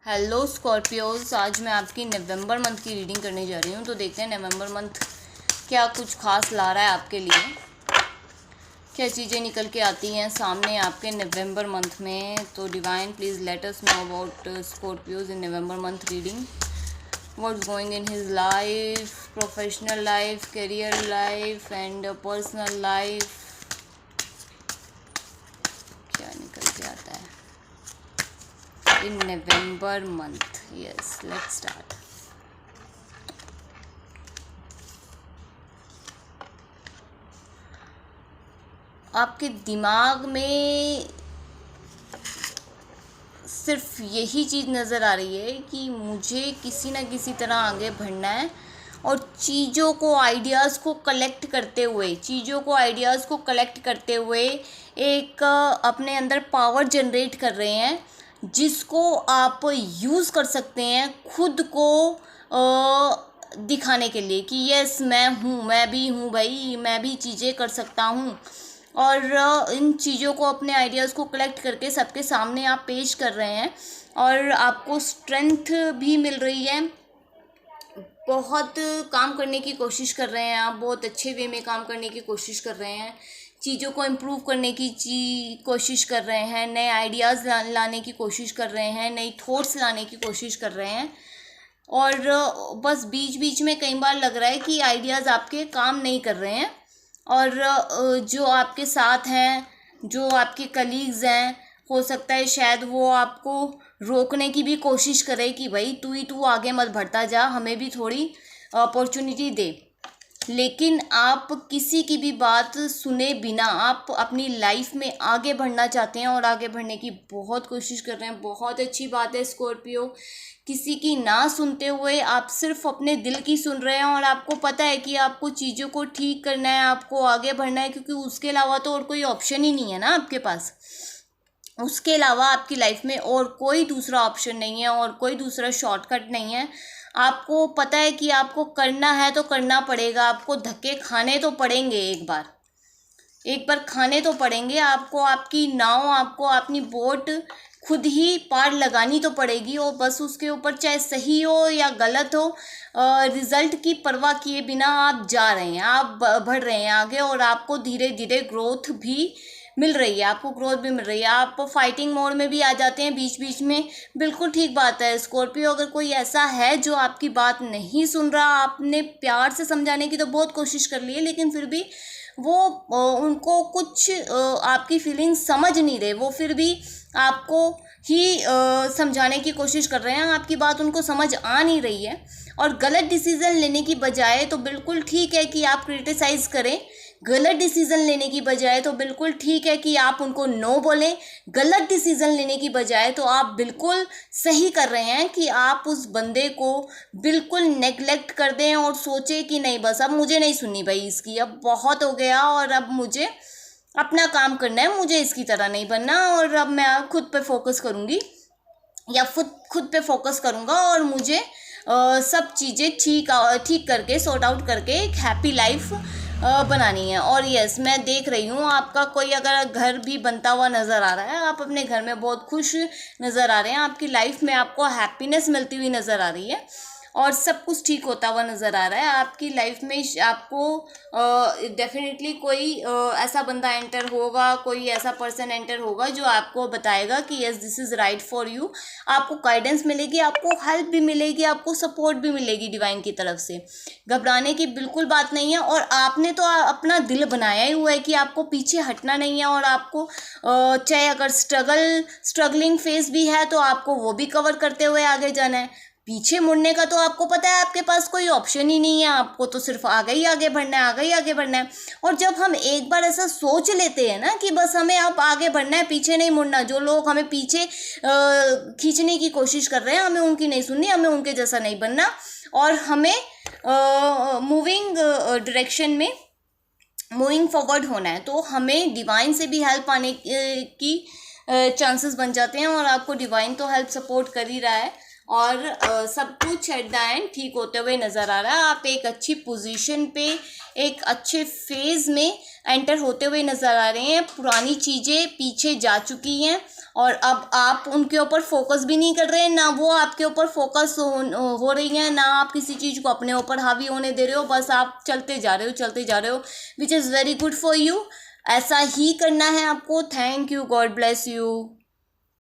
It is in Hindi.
हेलो स्कॉर्पियोज, आज मैं आपकी नवंबर मंथ की रीडिंग करने जा रही हूँ। तो देखते हैं नवंबर मंथ क्या कुछ खास ला रहा है आपके लिए, क्या चीज़ें निकल के आती हैं सामने आपके नवंबर मंथ में। तो divine please let us know about Scorpios in November month reading. What's going in his life, professional life, career life and personal life. क्या निकल के आता है in November month? Yes, let's start. आपके दिमाग में सिर्फ यही चीज़ नज़र आ रही है कि मुझे किसी न किसी तरह आगे बढ़ना है, और चीज़ों को आइडियाज़ को कलेक्ट करते हुए एक अपने अंदर पावर जनरेट कर रहे हैं, जिसको आप यूज़ कर सकते हैं खुद को दिखाने के लिए कि यस मैं हूँ, मैं भी हूँ भाई, मैं भी चीज़ें कर सकता हूँ। और इन चीज़ों को, अपने आइडियाज़ को कलेक्ट करके सबके सामने आप पेश कर रहे हैं, और आपको स्ट्रेंथ भी मिल रही है। बहुत काम करने की कोशिश कर रहे हैं आप, बहुत अच्छे वे में काम करने की कोशिश कर रहे हैं, चीज़ों को इम्प्रूव करने की कोशिश कर रहे हैं, नए आइडियाज़ लाने की कोशिश कर रहे हैं, नई थॉट्स लाने की कोशिश कर रहे हैं। और बस बीच बीच में कई बार लग रहा है कि आइडियाज़ आपके काम नहीं कर रहे हैं, और जो आपके साथ हैं, जो आपके कलीग्स हैं, हो सकता है शायद वो आपको रोकने की भी कोशिश करे कि भाई तू आगे मत बढ़ता जा, हमें भी थोड़ी अपॉर्चुनिटी दे। लेकिन आप किसी की भी बात सुने बिना आप अपनी लाइफ में आगे बढ़ना चाहते हैं, और आगे बढ़ने की बहुत कोशिश कर रहे हैं। बहुत अच्छी बात है स्कॉर्पियो, किसी की ना सुनते हुए आप सिर्फ अपने दिल की सुन रहे हैं, और आपको पता है कि आपको चीज़ों को ठीक करना है, आपको आगे बढ़ना है, क्योंकि उसके अलावा तो और कोई ऑप्शन ही नहीं है ना आपके पास। उसके अलावा आपकी लाइफ में और कोई दूसरा ऑप्शन नहीं है, और कोई दूसरा शॉर्टकट नहीं है। आपको पता है कि आपको करना है तो करना पड़ेगा, आपको धक्के खाने तो पड़ेंगे, एक बार खाने तो पड़ेंगे आपको। आपकी नाव, आपको अपनी बोट खुद ही पार लगानी तो पड़ेगी, और बस उसके ऊपर चाहे सही हो या गलत हो, रिज़ल्ट की परवाह किए बिना आप जा रहे हैं, आप बढ़ रहे हैं आगे, और आपको धीरे धीरे ग्रोथ भी मिल रही है, आप फाइटिंग मोड में भी आ जाते हैं बीच बीच में। बिल्कुल ठीक बात है स्कॉर्पियो, अगर कोई ऐसा है जो आपकी बात नहीं सुन रहा, आपने प्यार से समझाने की तो बहुत कोशिश कर ली है, लेकिन फिर भी वो उनको कुछ आपकी फीलिंग्स समझ नहीं रहे, वो फिर भी आपको ही समझाने की कोशिश कर रहे हैं, आपकी बात उनको समझ आ नहीं रही है। और गलत डिसीज़न लेने की बजाय तो बिल्कुल ठीक है कि आप क्रिटिसाइज़ करें, गलत डिसीज़न लेने की बजाय तो बिल्कुल ठीक है कि आप उनको नो बोलें। गलत डिसीज़न लेने की बजाय तो आप बिल्कुल सही कर रहे हैं कि आप उस बंदे को बिल्कुल नेगलेक्ट कर दें, और सोचें कि नहीं बस अब मुझे नहीं सुननी भाई इसकी, अब बहुत हो गया, और अब मुझे अपना काम करना है, मुझे इसकी तरह नहीं बनना, और अब मैं खुद पे फोकस करूँगी, या खुद पे फोकस करूँगा, और मुझे सब चीज़ें ठीक करके, सॉर्ट आउट करके एक हैप्पी लाइफ बनानी है। और यस, मैं देख रही हूँ आपका कोई अगर घर भी बनता हुआ नज़र आ रहा है, आप अपने घर में बहुत खुश नज़र आ रहे हैं, आपकी लाइफ में आपको हैप्पीनेस मिलती हुई नज़र आ रही है, और सब कुछ ठीक होता हुआ नज़र आ रहा है आपकी लाइफ में। आपको डेफिनेटली कोई ऐसा बंदा एंटर होगा, कोई ऐसा पर्सन एंटर होगा जो आपको बताएगा कि yes this is right for you. आपको गाइडेंस मिलेगी, आपको हेल्प भी मिलेगी, आपको सपोर्ट भी मिलेगी डिवाइन की तरफ से। घबराने की बिल्कुल बात नहीं है, और आपने तो अपना दिल बनाया ही हुआ है कि आपको पीछे हटना नहीं है, और आपको चाहे अगर स्ट्रगलिंग फेस भी है तो आपको वो भी कवर करते हुए आगे जाना है। पीछे मुड़ने का तो आपको पता है आपके पास कोई ऑप्शन ही नहीं है, आपको तो सिर्फ आगे ही आगे बढ़ना है। और जब हम एक बार ऐसा सोच लेते हैं ना कि बस हमें अब आगे बढ़ना है, पीछे नहीं मुड़ना, जो लोग हमें पीछे खींचने की कोशिश कर रहे हैं, हमें उनकी नहीं सुननी, हमें उनके जैसा नहीं बनना, और हमें मूविंग डायरेक्शन में मूविंग फॉरवर्ड होना है। तो हमें डिवाइन से भी हेल्प आने की चांसेस बन जाते हैं, और आपको डिवाइन तो हेल्प सपोर्ट कर ही रहा है, और सब कुछ एट द एंड ठीक होते हुए नज़र आ रहा है। आप एक अच्छी पोजीशन पे, एक अच्छे फेज़ में एंटर होते हुए नज़र आ रहे हैं। पुरानी चीज़ें पीछे जा चुकी हैं और अब आप उनके ऊपर फोकस भी नहीं कर रहे हैं, ना वो आपके ऊपर फोकस हो रही हैं, ना आप किसी चीज़ को अपने ऊपर हावी होने दे रहे हो। बस आप चलते जा रहे हो which is very good for you. ऐसा ही करना है आपको। Thank you, God bless you.